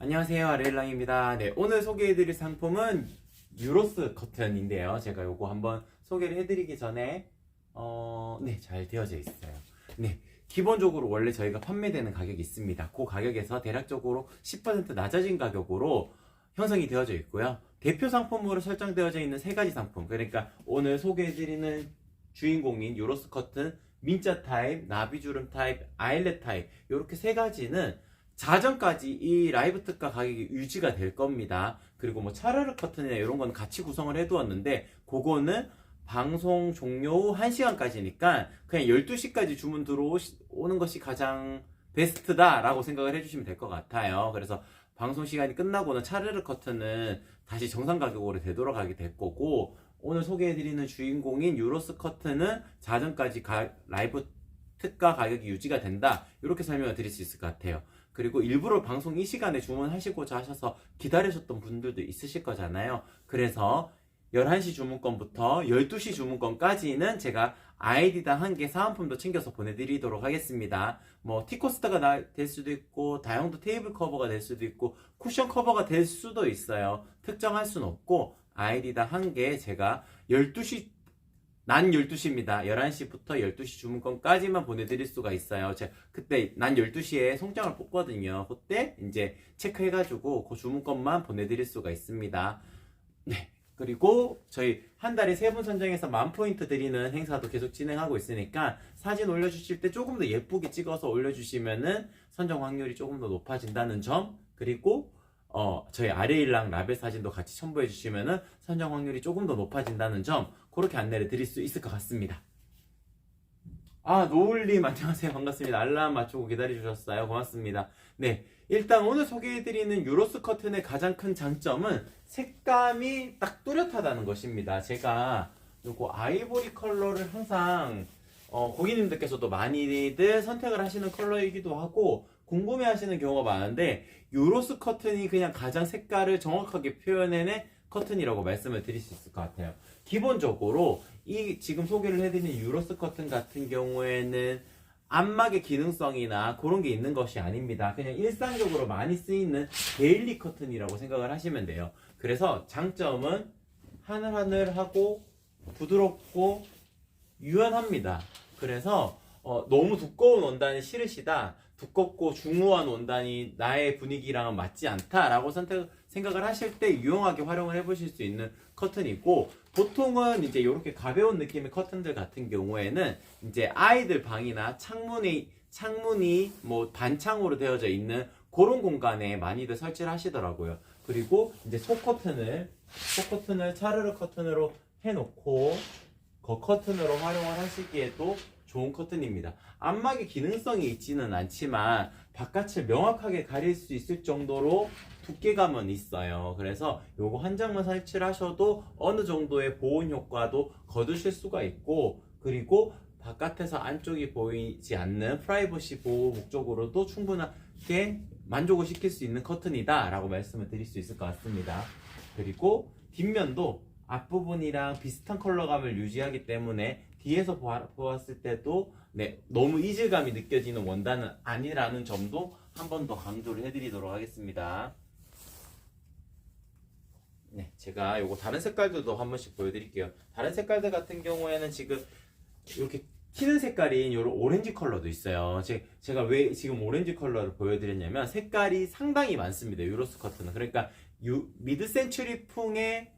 안녕하세요, 아레일랑입니다. 네, 오늘 소개해드릴 상품은 유로스 커튼인데요. 제가 요거 한번 소개를 해드리기 전에 네, 잘 되어져 있어요. 네, 기본적으로 원래 저희가 판매되는 가격이 있습니다. 그 가격에서 대략적으로 10% 낮아진 가격으로 형성이 되어져 있고요. 대표 상품으로 설정되어져 있는 세 가지 상품, 그러니까 오늘 소개해드리는 주인공인 유로스 커튼, 민자 타입, 나비주름 타입, 아일렛 타입, 이렇게 세 가지는 자정까지 이 라이브 특가 가격이 유지가 될 겁니다. 그리고 뭐 차르르 커튼이나 이런 건 같이 구성을 해두었는데, 그거는 방송 종료 후 1시간까지니까 그냥 12시까지 주문 들어오는 것이 가장 베스트다라고 생각을 해주시면 될 것 같아요. 그래서 방송 시간이 끝나고는 차르르 커튼은 다시 정상 가격으로 되돌아가게 될 거고, 오늘 소개해드리는 주인공인 유로스 커튼은 자정까지 라이브 특가 가격이 유지가 된다, 이렇게 설명을 드릴 수 있을 것 같아요. 그리고 일부러 방송 이 시간에 주문하시고자 하셔서 기다리셨던 분들도 있으실 거잖아요. 그래서 11시 주문권부터 12시 주문권까지는 제가 아이디당 한 개 사은품도 챙겨서 보내드리도록 하겠습니다. 뭐 티코스터가 될 수도 있고, 다용도 테이블 커버가 될 수도 있고, 쿠션 커버가 될 수도 있어요. 특정할 수는 없고, 아이디당 한 개 제가 12시 난 12시입니다. 11시부터 12시 주문권까지만 보내드릴 수가 있어요. 제가 그때 난 12시에 송장을 뽑거든요. 그때 이제 체크해가지고 그 주문권만 보내드릴 수가 있습니다. 네. 그리고 저희 한 달에 3분 선정해서 10,000포인트 드리는 행사도 계속 진행하고 있으니까, 사진 올려주실 때 조금 더 예쁘게 찍어서 올려주시면은 선정 확률이 조금 더 높아진다는 점, 그리고 저희 아레일랑 라벨 사진도 같이 첨부해 주시면은 선정 확률이 조금 더 높아진다는 점, 그렇게 안내를 드릴 수 있을 것 같습니다. 노을님 안녕하세요. 반갑습니다. 알람 맞추고 기다려 주셨어요. 고맙습니다. 네, 일단 오늘 소개해드리는 유로스 커튼의 가장 큰 장점은 색감이 딱 뚜렷하다는 것입니다. 제가 요거 아이보리 컬러를 항상 고객님들께서도 많이들 선택을 하시는 컬러이기도 하고 궁금해 하시는 경우가 많은데, 유로스 커튼이 그냥 가장 색깔을 정확하게 표현해낸 커튼이라고 말씀을 드릴 수 있을 것 같아요. 기본적으로 이 지금 소개를 해드리는 유로스 커튼 같은 경우에는 안막의 기능성이나 그런 게 있는 것이 아닙니다. 그냥 일상적으로 많이 쓰이는 데일리 커튼이라고 생각을 하시면 돼요. 그래서 장점은 하늘하늘하고 부드럽고 유연합니다. 그래서 너무 두꺼운 원단이 싫으시다, 두껍고 중후한 원단이 나의 분위기랑은 맞지 않다라고 생각을 하실 때 유용하게 활용을 해보실 수 있는 커튼이고, 보통은 이제 이렇게 가벼운 느낌의 커튼들 같은 경우에는 이제 아이들 방이나 창문이 뭐 반창으로 되어져 있는 그런 공간에 많이들 설치를 하시더라고요. 그리고 이제 속커튼을 차르르 커튼으로 해놓고 거 커튼으로 활용을 하시기에도 좋은 커튼입니다. 안막의 기능성이 있지는 않지만 바깥을 명확하게 가릴 수 있을 정도로 두께감은 있어요. 그래서 요거 한 장만 설치를 하셔도 어느 정도의 보온 효과도 거두실 수가 있고, 그리고 바깥에서 안쪽이 보이지 않는 프라이버시 보호 목적으로도 충분하게 만족을 시킬 수 있는 커튼이다 라고 말씀을 드릴 수 있을 것 같습니다. 그리고 뒷면도 앞부분이랑 비슷한 컬러감을 유지하기 때문에 뒤에서 보았을 때도 너무 이질감이 느껴지는 원단은 아니라는 점도 한 번 더 강조를 해드리도록 하겠습니다. 네, 제가 요거 다른 색깔들도 한 번씩 보여드릴게요. 다른 색깔들 같은 경우에는 지금 이렇게 튀는 색깔인 요런 오렌지 컬러도 있어요. 제가 왜 지금 오렌지 컬러를 보여드렸냐면, 색깔이 상당히 많습니다. 유로스 커튼은. 그러니까 미드 센츄리 풍의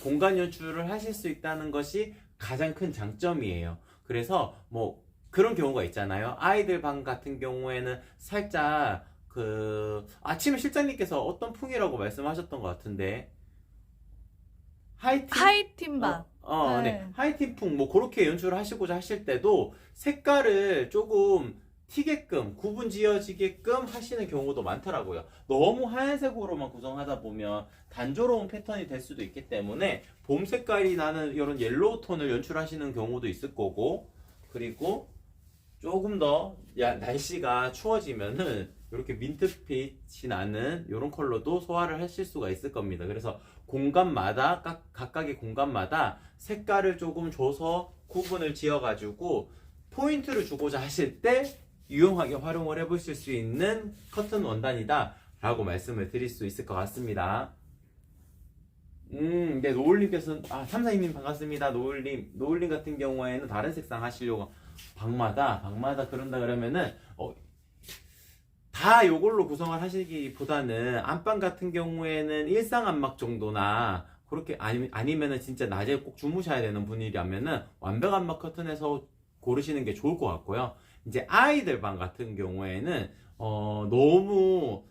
공간 연출을 하실 수 있다는 것이 가장 큰 장점이에요. 그래서 뭐 그런 경우가 있잖아요. 아이들 방 같은 경우에는 살짝 아침에 실장님께서 어떤 풍이라고 말씀하셨던 것 같은데, 하이틴 방. 네. 하이틴 풍 뭐 그렇게 연출을 하시고자 하실 때도 색깔을 조금 튀게끔 구분 지어지게끔 하시는 경우도 많더라고요. 너무 하얀색으로만 구성하다 보면 단조로운 패턴이 될 수도 있기 때문에 봄 색깔이 나는 이런 옐로우 톤을 연출하시는 경우도 있을 거고, 그리고 조금 더 날씨가 추워지면은 이렇게 민트빛이 나는 이런 컬러도 소화를 하실 수가 있을 겁니다. 그래서 공간마다 각각의 공간마다 색깔을 조금 줘서 구분을 지어 가지고 포인트를 주고자 하실 때 유용하게 활용을 해보실 수 있는 커튼 원단이다 라고 말씀을 드릴 수 있을 것 같습니다. 네, 노을님께서는, 삼사님님 반갑습니다. 노을님 같은 경우에는 다른 색상 하시려고, 방마다 그런다 그러면은, 다 요걸로 구성을 하시기보다는, 안방 같은 경우에는 일상 안막 정도나, 그렇게, 아니면은 진짜 낮에 꼭 주무셔야 되는 분이라면은, 완벽 안막 커튼에서 고르시는 게 좋을 것 같고요. 이제 아이들 방 같은 경우에는, 너무,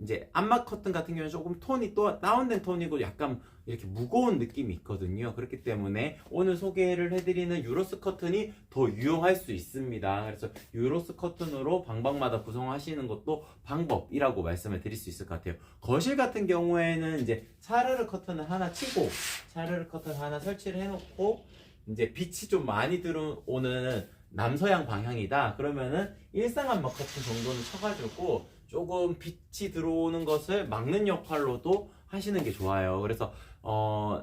이제 안막 커튼 같은 경우는 조금 톤이 또 다운된 톤이고 약간 이렇게 무거운 느낌이 있거든요. 그렇기 때문에 오늘 소개를 해드리는 유로스 커튼이 더 유용할 수 있습니다. 그래서 유로스 커튼으로 방방마다 구성하시는 것도 방법이라고 말씀을 드릴 수 있을 것 같아요. 거실 같은 경우에는 이제 차르르 커튼을 하나 치고 차르르 커튼 하나 설치를 해놓고 이제 빛이 좀 많이 들어오는 남서양 방향이다. 그러면은 일상 안막 커튼 정도는 쳐가지고 조금 빛이 들어오는 것을 막는 역할로도 하시는 게 좋아요. 그래서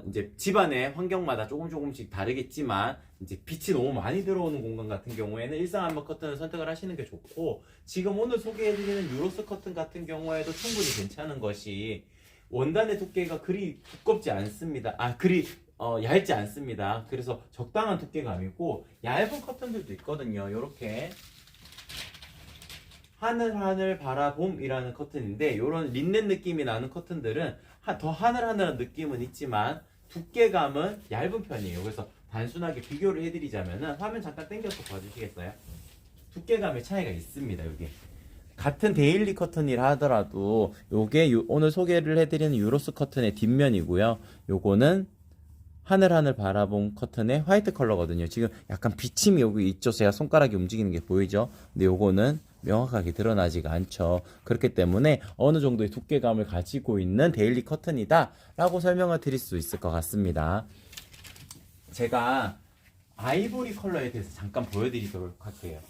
이제 집안의 환경마다 조금씩 다르겠지만 이제 빛이 너무 많이 들어오는 공간 같은 경우에는 일상 안막 커튼을 선택을 하시는 게 좋고, 지금 오늘 소개해드리는 유로스 커튼 같은 경우에도 충분히 괜찮은 것이 원단의 두께가 그리 두껍지 않습니다. 그리 얇지 않습니다. 그래서 적당한 두께감이고 얇은 커튼들도 있거든요. 이렇게 하늘 바라봄이라는 커튼인데, 이런 린넨 느낌이 나는 커튼들은 더 하늘하늘한 느낌은 있지만 두께감은 얇은 편이에요. 그래서 단순하게 비교를 해드리자면은, 화면 잠깐 당겨서 봐주시겠어요? 두께감의 차이가 있습니다. 여기 같은 데일리 커튼이라 하더라도 요게 오늘 소개를 해드리는 유로스 커튼의 뒷면이고요. 요거는 하늘 바라본 커튼의 화이트 컬러거든요. 지금 약간 비침이 여기 있죠. 제가 손가락이 움직이는 게 보이죠? 근데 요거는 명확하게 드러나지가 않죠. 그렇기 때문에 어느 정도의 두께감을 가지고 있는 데일리 커튼이다 라고 설명을 드릴 수 있을 것 같습니다. 제가 아이보리 컬러에 대해서 잠깐 보여드리도록 할게요.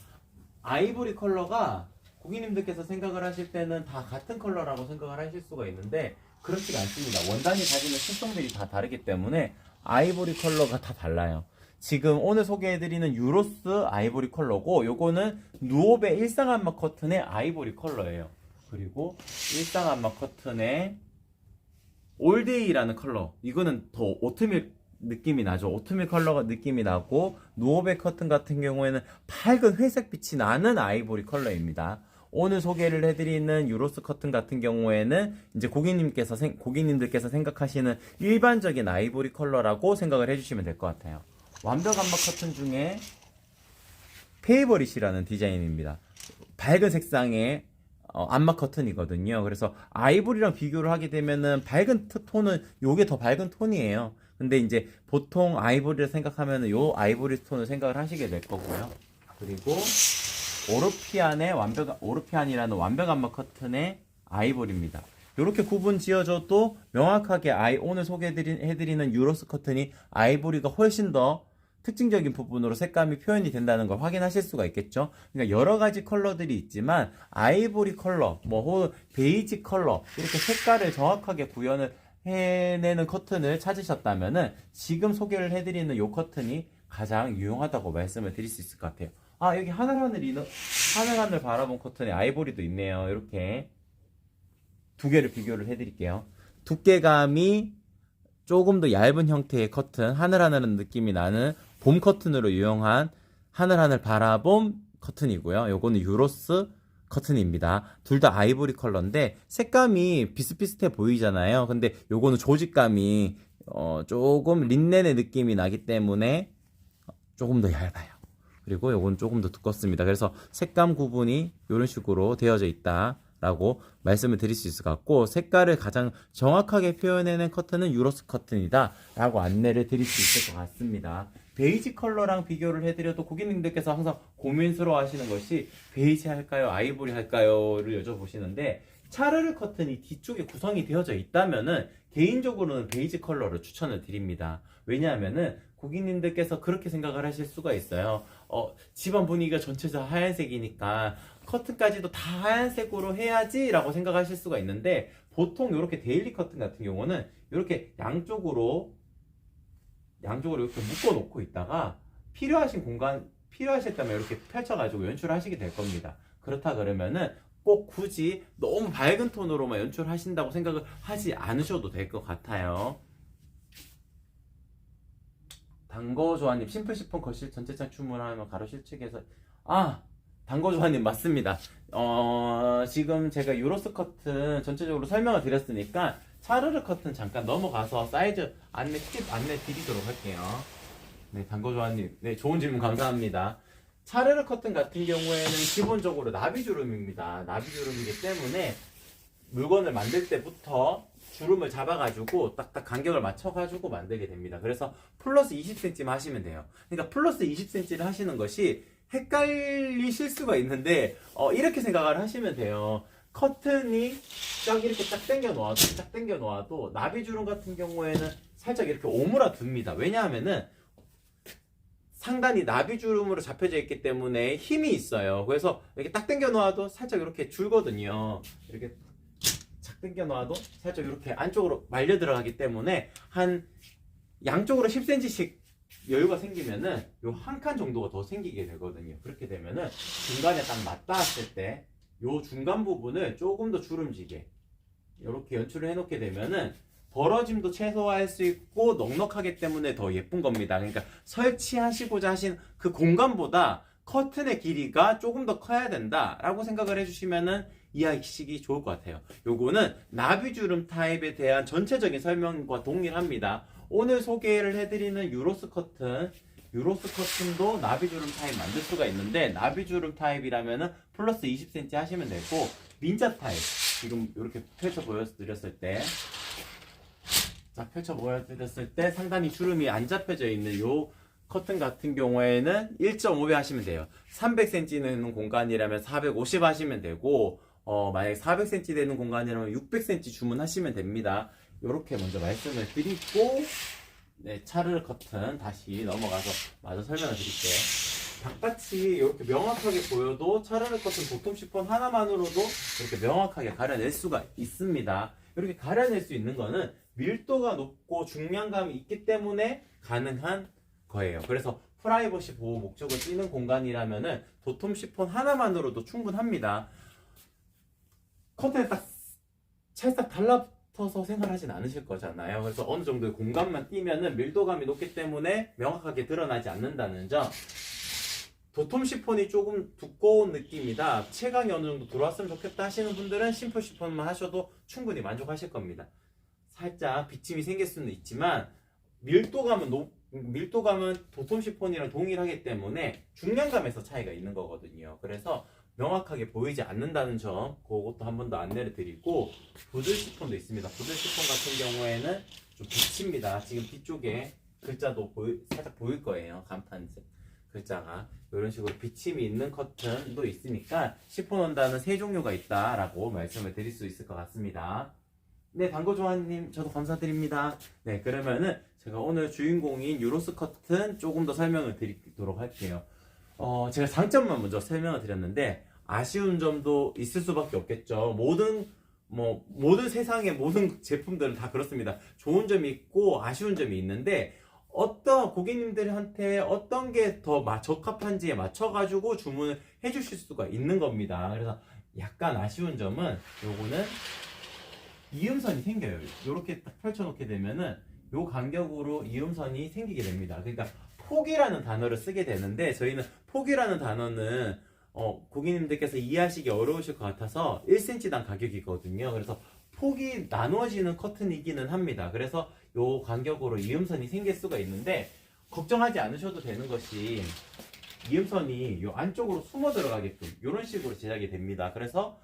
아이보리 컬러가 고객님들께서 생각을 하실 때는 다 같은 컬러라고 생각을 하실 수가 있는데 그렇지가 않습니다. 원단이 가지는 특성들이 다 다르기 때문에 아이보리 컬러가 다 달라요. 지금 오늘 소개해드리는 유로스 아이보리 컬러고, 요거는 누오베 일상 안막 커튼의 아이보리 컬러예요. 그리고 일상 안막 커튼의 올데이라는 컬러, 이거는 더 오트밀 느낌이 나죠. 오트밀 컬러가 느낌이 나고, 누오베 커튼 같은 경우에는 밝은 회색 빛이 나는 아이보리 컬러입니다. 오늘 소개를 해드리는 유로스 커튼 같은 경우에는 이제 고객님들께서 생각하시는 일반적인 아이보리 컬러라고 생각을 해주시면 될 것 같아요. 완벽 안막 커튼 중에 페이버릿이라는 디자인입니다. 밝은 색상의 안막 커튼이거든요. 그래서 아이보리랑 비교를 하게 되면은 밝은 톤은 요게 더 밝은 톤이에요. 근데 이제 보통 아이보리를 생각하면은 요 아이보리 톤을 생각을 하시게 될 거고요. 그리고 오르피안이라는 완벽 안막 커튼의 아이보리입니다. 이렇게 구분 지어줘도 명확하게 오늘 소개해드리는 유로스 커튼이 아이보리가 훨씬 더 특징적인 부분으로 색감이 표현이 된다는 걸 확인하실 수가 있겠죠. 그러니까 여러 가지 컬러들이 있지만 아이보리 컬러, 베이지 컬러, 이렇게 색깔을 정확하게 구현을 해내는 커튼을 찾으셨다면은 지금 소개를 해드리는 이 커튼이 가장 유용하다고 말씀을 드릴 수 있을 것 같아요. 여기 하늘 바라본 커튼에 아이보리도 있네요. 이렇게 두 개를 비교를 해드릴게요. 두께감이 조금 더 얇은 형태의 커튼, 하늘하늘한 느낌이 나는 봄 커튼으로 유용한 하늘 바라봄 커튼이고요. 요거는 유로스 커튼입니다. 둘 다 아이보리 컬러인데 색감이 비슷비슷해 보이잖아요. 근데 요거는 조직감이 조금 린넨의 느낌이 나기 때문에 조금 더 얇아요. 그리고 요건 조금 더 두껍습니다. 그래서 색감 구분이 이런 식으로 되어져 있다 라고 말씀을 드릴 수 있을 것 같고, 색깔을 가장 정확하게 표현해낸 커튼은 유로스 커튼이다 라고 안내를 드릴 수 있을 것 같습니다. 베이지 컬러랑 비교를 해드려도 고객님들께서 항상 고민스러워 하시는 것이 베이지 할까요? 아이보리 할까요? 를 여쭤보시는데, 차르르 커튼이 뒤쪽에 구성이 되어져 있다면은 개인적으로는 베이지 컬러를 추천을 드립니다. 왜냐하면은 고객님들께서 그렇게 생각을 하실 수가 있어요. 집안 분위기가 전체적으로 하얀색이니까 커튼까지도 다 하얀색으로 해야지 라고 생각하실 수가 있는데, 보통 이렇게 데일리 커튼 같은 경우는 이렇게 양쪽으로 이렇게 묶어 놓고 있다가 필요하실 때면 이렇게 펼쳐가지고 연출하시게 될 겁니다. 그렇다 그러면은 꼭 굳이 너무 밝은 톤으로만 연출하신다고 생각을 하지 않으셔도 될 것 같아요. 단거조아님, 심플 시폰 거실 전체장 주문하면 가로 실측에서 단거조아님 맞습니다. 지금 제가 유로스 커튼 전체적으로 설명을 드렸으니까 차르르 커튼 잠깐 넘어가서 사이즈 팁 안내 드리도록 할게요. 네, 단거조아님, 네, 좋은 질문 감사합니다. 차르르 커튼 같은 경우에는 기본적으로 나비주름입니다. 나비주름이기 때문에 물건을 만들 때부터 주름을 잡아가지고 딱딱 간격을 맞춰가지고 만들게 됩니다. 그래서 플러스 20cm만 하시면 돼요. 그러니까 플러스 20cm를 하시는 것이 헷갈리실 수가 있는데 이렇게 생각을 하시면 돼요. 커튼이 이렇게 딱 당겨 놓아도 나비주름 같은 경우에는 살짝 이렇게 오므라듭니다. 왜냐하면은 상단이 나비주름으로 잡혀져 있기 때문에 힘이 있어요. 그래서 이렇게 딱 당겨 놓아도 살짝 이렇게 줄거든요. 이렇게 착 당겨 놓아도 살짝 이렇게 안쪽으로 말려 들어가기 때문에 한 양쪽으로 10cm씩 여유가 생기면은 요 한 칸 정도가 더 생기게 되거든요. 그렇게 되면은 중간에 딱 맞닿았을 때 요 중간 부분을 조금 더 주름지게 이렇게 연출을 해 놓게 되면은 벌어짐도 최소화할 수 있고 넉넉하기 때문에 더 예쁜 겁니다. 그러니까 설치하시고자 하신 그 공간보다 커튼의 길이가 조금 더 커야 된다라고 생각을 해주시면은 이해하시기 좋을 것 같아요. 요거는 나비주름 타입에 대한 전체적인 설명과 동일합니다. 오늘 소개를 해드리는 유로스 커튼도 나비주름 타입 만들 수가 있는데, 나비주름 타입이라면은 플러스 20cm 하시면 되고, 민자 타입 지금 이렇게 펼쳐 보여드렸을 때 상단이 주름이 안 잡혀져 있는 요 커튼 같은 경우에는 1.5배 하시면 돼요. 300cm 되는 공간이라면 450 하시면 되고, 만약에 400cm 되는 공간이라면 600cm 주문하시면 됩니다. 이렇게 먼저 말씀을 드리고, 네, 차르르 커튼 다시 넘어가서 마저 설명을 드릴게요. 바깥이 이렇게 명확하게 보여도 차르르 커튼 도톰 시폰 하나만으로도 이렇게 명확하게 가려낼 수가 있습니다. 이렇게 가려낼 수 있는 거는 밀도가 높고 중량감이 있기 때문에 가능한 거예요. 그래서 프라이버시 보호 목적을 띠는 공간이라면은 도톰 시폰 하나만으로도 충분합니다. 커튼에 딱 찰싹 달라붙어서 생활하진 않으실 거잖아요. 그래서 어느 정도의 공간만 띄면은 밀도감이 높기 때문에 명확하게 드러나지 않는다는 점. 도톰 시폰이 조금 두꺼운 느낌이다, 체감이 어느 정도 들어왔으면 좋겠다 하시는 분들은 심플 시폰만 하셔도 충분히 만족하실 겁니다. 살짝 비침이 생길 수는 있지만 밀도감은 도톰 시폰이랑 동일하기 때문에 중량감에서 차이가 있는 거거든요. 그래서 명확하게 보이지 않는다는 점, 그것도 한 번 더 안내를 드리고, 부들 시폰도 있습니다. 부들 시폰 같은 경우에는 좀 비칩니다. 지금 뒤쪽에 글자도 살짝 보일 거예요. 간판색 글자가 이런 식으로 비침이 있는 커튼도 있으니까 시폰 원단은 세 종류가 있다라고 말씀을 드릴 수 있을 것 같습니다. 네, 단거조아님 저도 감사드립니다. 네, 그러면은 제가 오늘 주인공인 유로스 커튼 조금 더 설명을 드리도록 할게요. 제가 장점만 먼저 설명을 드렸는데 아쉬운 점도 있을 수밖에 없겠죠. 모든 세상의 모든 제품들은 다 그렇습니다. 좋은 점이 있고 아쉬운 점이 있는데, 어떤 고객님들한테 어떤 게 더 적합한지에 맞춰가지고 주문을 해주실 수가 있는 겁니다. 그래서 약간 아쉬운 점은 요거는 이음선이 생겨요. 이렇게 딱 펼쳐놓게 되면은 요 간격으로 이음선이 생기게 됩니다. 그러니까 폭이라는 단어를 쓰게 되는데, 저희는 폭이라는 단어는 고객님들께서 이해하시기 어려우실 것 같아서 1cm당 가격이거든요. 그래서 폭이 나누어지는 커튼이기는 합니다. 그래서 요 간격으로 이음선이 생길 수가 있는데, 걱정하지 않으셔도 되는 것이 이음선이 요 안쪽으로 숨어 들어가게끔 이런 식으로 제작이 됩니다. 그래서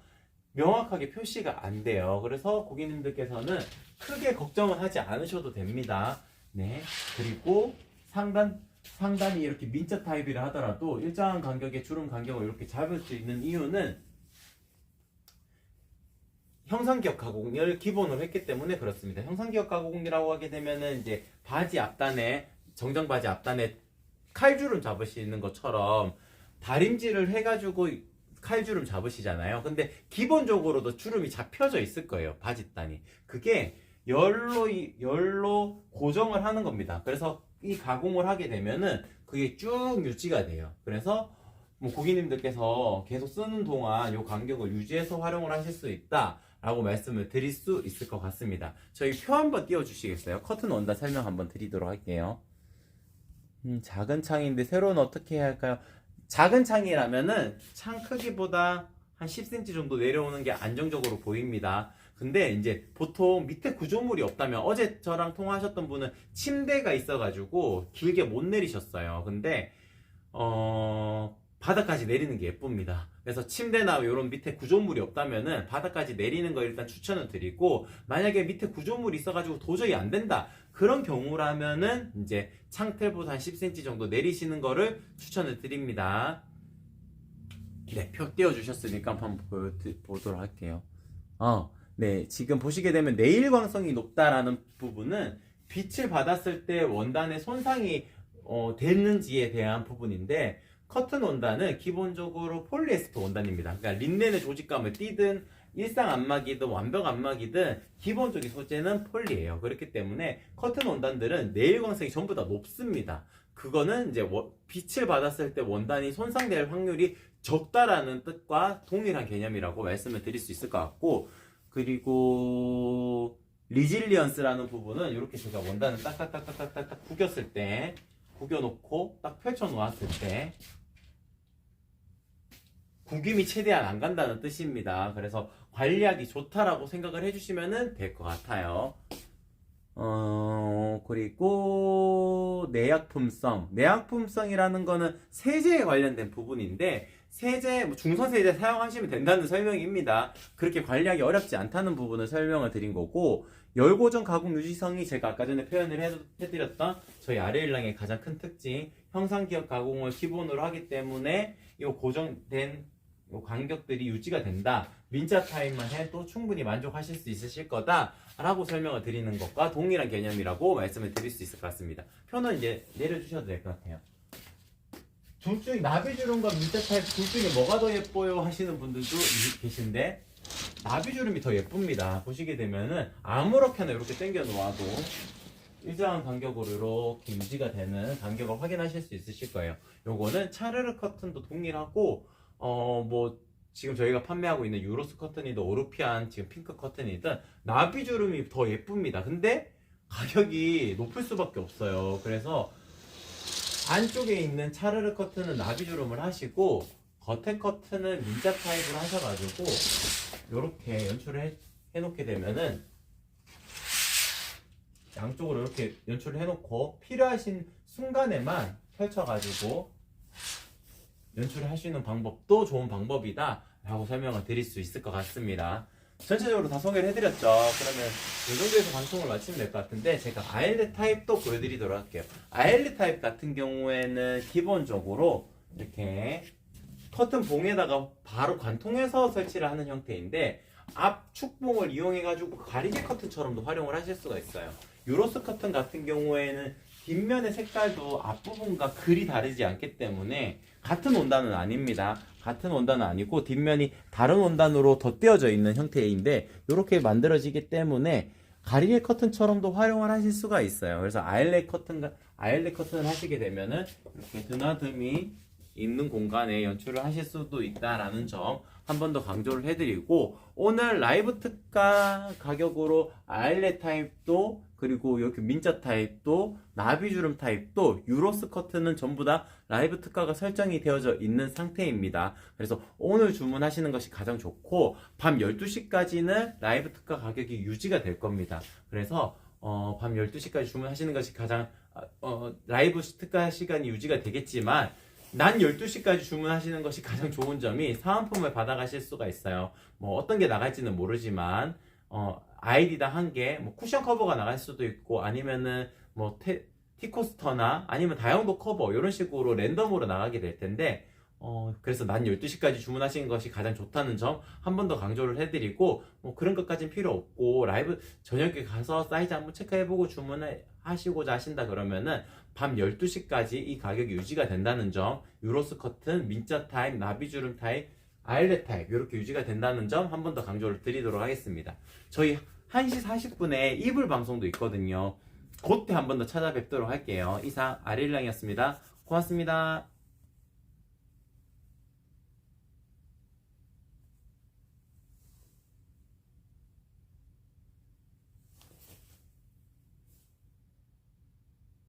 명확하게 표시가 안 돼요. 그래서 고객님들께서는 크게 걱정은 하지 않으셔도 됩니다. 네, 그리고 상단이 이렇게 민자 타입이라 하더라도 일정한 간격의 주름 간격을 이렇게 잡을 수 있는 이유는 형상기억 가공을 기본으로 했기 때문에 그렇습니다. 형상기억 가공이라고 하게 되면은 이제 정장 바지 앞단에 칼주름 잡으시는 것처럼 다림질을 해가지고 칼주름 잡으시잖아요. 근데 기본적으로도 주름이 잡혀져 있을 거예요. 바지단이. 그게 열로 고정을 하는 겁니다. 그래서 이 가공을 하게 되면은 그게 쭉 유지가 돼요. 그래서 뭐 고객님들께서 계속 쓰는 동안 이 간격을 유지해서 활용을 하실 수 있다 라고 말씀을 드릴 수 있을 것 같습니다. 저희 표 한번 띄워주시겠어요? 커튼 원단 설명 한번 드리도록 할게요. 작은 창인데 세로는 어떻게 해야 할까요? 작은 창이라면은 창 크기보다 한 10cm 정도 내려오는 게 안정적으로 보입니다. 근데 이제 보통 밑에 구조물이 없다면, 어제 저랑 통화하셨던 분은 침대가 있어가지고 길게 못 내리셨어요. 근데 바닥까지 내리는 게 예쁩니다. 그래서 침대나 이런 밑에 구조물이 없다면은 바닥까지 내리는 거 일단 추천을 드리고, 만약에 밑에 구조물이 있어가지고 도저히 안 된다 그런 경우라면은 이제 창틀보다 한 10cm 정도 내리시는 거를 추천을 드립니다. 네, 표 띄워주셨으니까 한번 보도록 할게요. 네, 지금 보시게 되면 내일광성이 높다라는 부분은 빛을 받았을 때 원단의 손상이 됐는지에 대한 부분인데, 커튼 원단은 기본적으로 폴리에스터 원단입니다. 그러니까 린넨의 조직감을 띠든 일상 안막이든 완벽 안막이든 기본적인 소재는 폴리예요. 그렇기 때문에 커튼 원단들은 내일광성이 전부 다 높습니다. 그거는 이제 빛을 받았을 때 원단이 손상될 확률이 적다라는 뜻과 동일한 개념이라고 말씀을 드릴 수 있을 것 같고, 그리고 리질리언스라는 부분은 이렇게 제가 원단을 딱딱딱딱딱딱 구겼을 때, 구겨놓고 딱 펼쳐 놓았을 때 구김이 최대한 안 간다는 뜻입니다. 그래서 관리하기 좋다라고 생각을 해주시면 될 것 같아요. 그리고 내약품성이라는 거는 세제에 관련된 부분인데, 세제, 중성세제 사용하시면 된다는 설명입니다. 그렇게 관리하기 어렵지 않다는 부분을 설명을 드린 거고, 열고정 가공 유지성이 제가 아까 전에 표현을 해드렸던 저희 아레일랑의 가장 큰 특징, 형상기업 가공을 기본으로 하기 때문에 이 고정된 이 간격들이 유지가 된다. 민자 타입만 해도 충분히 만족하실 수 있으실 거다 라고 설명을 드리는 것과 동일한 개념이라고 말씀을 드릴 수 있을 것 같습니다. 표는 이제 내려주셔도 될 것 같아요. 둘 중에 나비주름과 민자 타입 둘 중에 뭐가 더 예뻐요 하시는 분들도 계신데, 나비주름이 더 예쁩니다. 보시게 되면은 아무렇게나 이렇게 당겨 놓아도 일정한 간격으로 이렇게 유지가 되는 간격을 확인하실 수 있으실 거예요. 요거는 차르르 커튼도 동일하고, 뭐 지금 저희가 판매하고 있는 유로스 커튼이든 오르피안 지금 핑크 커튼이든 나비주름이 더 예쁩니다. 근데 가격이 높을 수밖에 없어요. 그래서 안쪽에 있는 차르르 커튼은 나비주름을 하시고, 겉에 커튼은 민자 타입으로 하셔가지고 이렇게 연출을 해놓게 되면은, 양쪽으로 이렇게 연출을 해놓고 필요하신 순간에만 펼쳐가지고 연출을 하시는 방법도 좋은 방법이다 라고 설명을 드릴 수 있을 것 같습니다. 전체적으로 다 소개를 해드렸죠. 그러면 이 정도에서 방송을 마치면 될 것 같은데, 제가 아일렛 타입도 보여드리도록 할게요. 아일렛 타입 같은 경우에는 기본적으로 이렇게 커튼 봉에다가 바로 관통해서 설치를 하는 형태인데, 앞 축봉을 이용해가지고 가리개 커튼처럼도 활용을 하실 수가 있어요. 유로스 커튼 같은 경우에는 뒷면의 색깔도 앞부분과 그리 다르지 않기 때문에 같은 원단은 아닙니다. 같은 원단은 아니고 뒷면이 다른 원단으로 덧대어져 있는 형태인데, 이렇게 만들어지기 때문에 가리개 커튼처럼도 활용을 하실 수가 있어요. 그래서 아일렛 커튼을 하시게 되면은 이렇게 드나듦이 있는 공간에 연출을 하실 수도 있다라는 점 한 번 더 강조를 해드리고, 오늘 라이브 특가 가격으로 아일렛 타입도, 그리고 이렇게 민자 타입도, 나비주름 타입도, 유로스 커튼은 전부 다 라이브 특가가 설정이 되어져 있는 상태입니다. 그래서 오늘 주문하시는 것이 가장 좋고, 밤 12시까지는 라이브 특가 가격이 유지가 될 겁니다. 그래서 밤 12시까지 주문하시는 것이 가장 라이브 특가 시간이 유지가 되겠지만, 난 12시까지 주문하시는 것이 가장 좋은 점이 사은품을 받아가실 수가 있어요. 뭐 어떤 게 나갈지는 모르지만 아이디당 한 개, 뭐 쿠션 커버가 나갈 수도 있고, 아니면은 뭐 티코스터나 아니면 다용도 커버 이런 식으로 랜덤으로 나가게 될 텐데, 그래서 난 12시까지 주문하시는 것이 가장 좋다는 점 한 번 더 강조를 해드리고, 뭐 그런 것까진 필요 없고, 라이브 저녁에 가서 사이즈 한번 체크해보고 주문을 하시고자 하신다 그러면은 밤 12시까지 이 가격이 유지가 된다는 점, 유로스 커튼, 민자 타입, 나비주름 타입, 아일렛 타입 이렇게 유지가 된다는 점 한 번 더 강조를 드리도록 하겠습니다. 저희 1시 40분에 이불 방송도 있거든요. 그때 한 번 더 찾아뵙도록 할게요. 이상 아릴랑이었습니다. 고맙습니다.